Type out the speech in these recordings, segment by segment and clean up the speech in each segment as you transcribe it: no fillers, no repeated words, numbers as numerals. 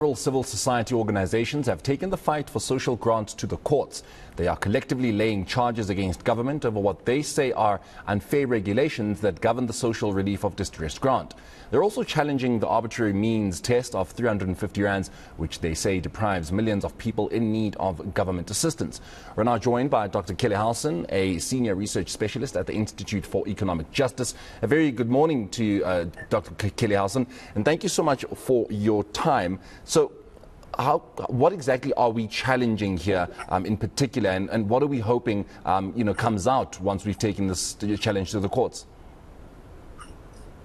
Several civil society organizations have taken the fight for social grants to the courts. They are collectively laying charges against government over what they say are unfair regulations that govern the social relief of distressed grant. They're also challenging the arbitrary means test of 350 rands, which they say deprives millions of people in need of government assistance. We're now joined by Dr. Kelly Halson, a senior research specialist at the Institute for Economic Justice. A very good morning to you, Dr. Kelly Halson, and thank you so much for your time. So, what exactly are we challenging here in particular, and what are we hoping comes out once we've taken this challenge to the courts?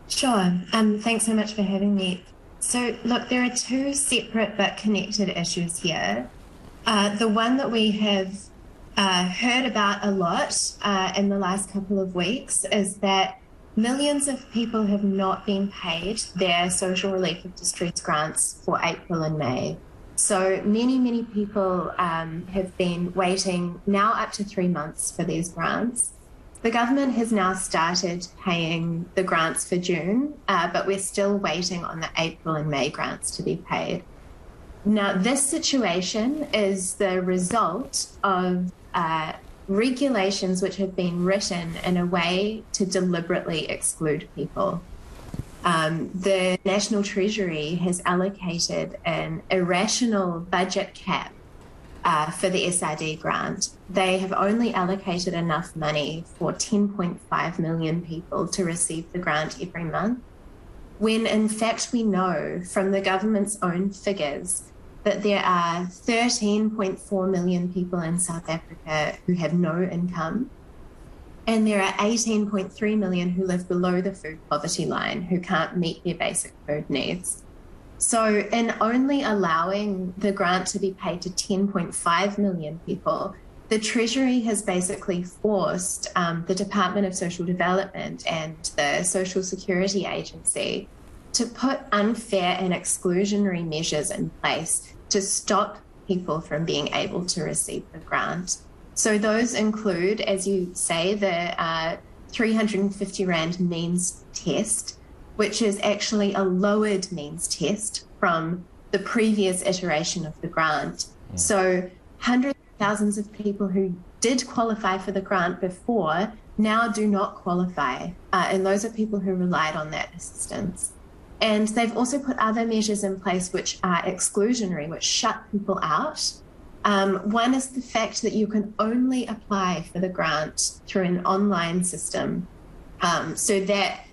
Sure. Thanks so much for having me. So, look, there are two separate but connected issues here. The one that we have heard about a lot in the last couple of weeks is that millions of people have not been paid their social relief of distress grants for April and May. So many people have been waiting now up to 3 months for these grants. The government has now started paying the grants for June, but we're still waiting on the April and May grants to be paid. Now, this situation is the result of regulations which have been written in a way to deliberately exclude people. The National Treasury has allocated an irrational budget cap for the SRD grant. They have only allocated enough money for 10.5 million people to receive the grant every month, when in fact we know from the government's own figures that there are 13.4 million people in South Africa who have no income, and there are 18.3 million who live below the food poverty line, who can't meet their basic food needs. So in only allowing the grant to be paid to 10.5 million people, the Treasury has basically forced the Department of Social Development and the Social Security Agency to put unfair and exclusionary measures in place to stop people from being able to receive the grant. So those include, as you say, the 350 Rand means test, which is actually a lowered means test from the previous iteration of the grant. So hundreds of thousands of people who did qualify for the grant before now do not qualify, and those are people who relied on that assistance. And they've also put other measures in place which are exclusionary, which shut people out. One is the fact that you can only apply for the grant through an online system, so that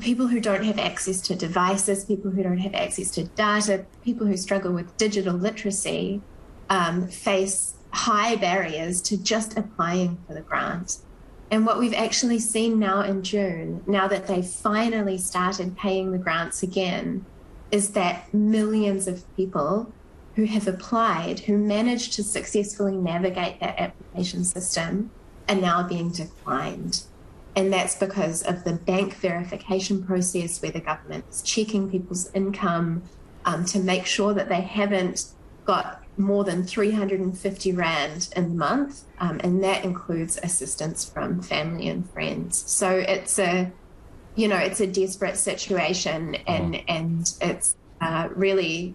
people who don't have access to devices, people who don't have access to data, people who struggle with digital literacy face high barriers to just applying for the grant. And what we've actually seen now in June, now that they've finally started paying the grants again, is that millions of people who have applied, who managed to successfully navigate that application system, are now being declined. And that's because of the bank verification process, where the government is checking people's income to make sure that they haven't got more than 350 Rand in the month, and that includes assistance from family and friends. So it's a desperate situation, and it's really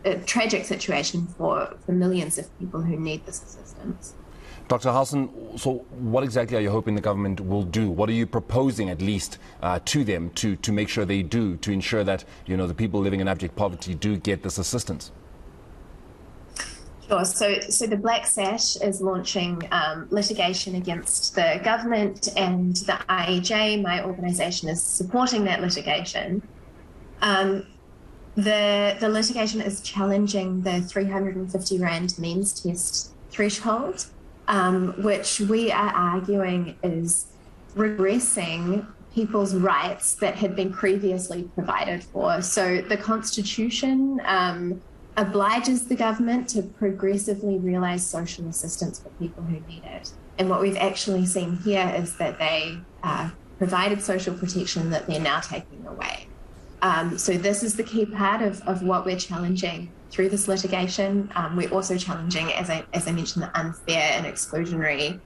a tragic situation for millions of people who need this assistance. Dr. Halson, so what exactly are you hoping the government will do? What are you proposing, at least, to them to make sure they do, to ensure that the people living in abject poverty do get this assistance? Sure. So the Black Sash is launching litigation against the government, and the IEJ, my organisation, is supporting that litigation. The litigation is challenging the 350 Rand means test threshold, which we are arguing is regressing people's rights that had been previously provided for. So the Constitution obliges the government to progressively realise social assistance for people who need it. And what we've actually seen here is that they provided social protection that they're now taking away. So this is the key part of what we're challenging through this litigation. We're also challenging, as I mentioned, the unfair and exclusionary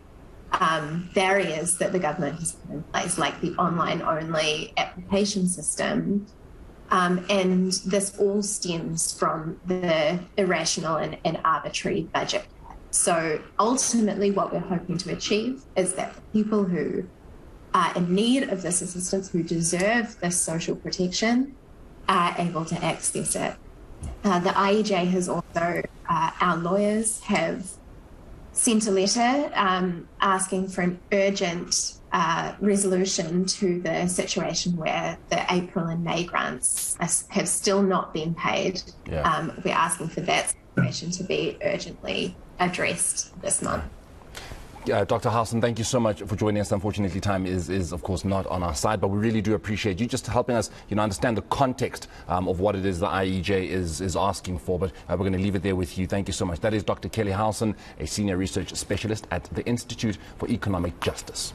barriers that the government has put in place, like the online-only application system, And this all stems from the irrational and arbitrary budget. So ultimately what we're hoping to achieve is that the people who are in need of this assistance, who deserve this social protection, are able to access it. The IEJ has also, our lawyers have sent a letter asking for an urgent resolution to the situation where the April and May grants have still not been paid. Yeah. We're asking for that situation to be urgently addressed this month. Dr. Howson, thank you so much for joining us. Unfortunately, time is of course not on our side, but we really do appreciate you just helping us, understand the context of what it is the IEJ is asking for. But we're going to leave it there with you. Thank you so much. That is Dr. Kelly Howson, a senior research specialist at the Institute for Economic Justice.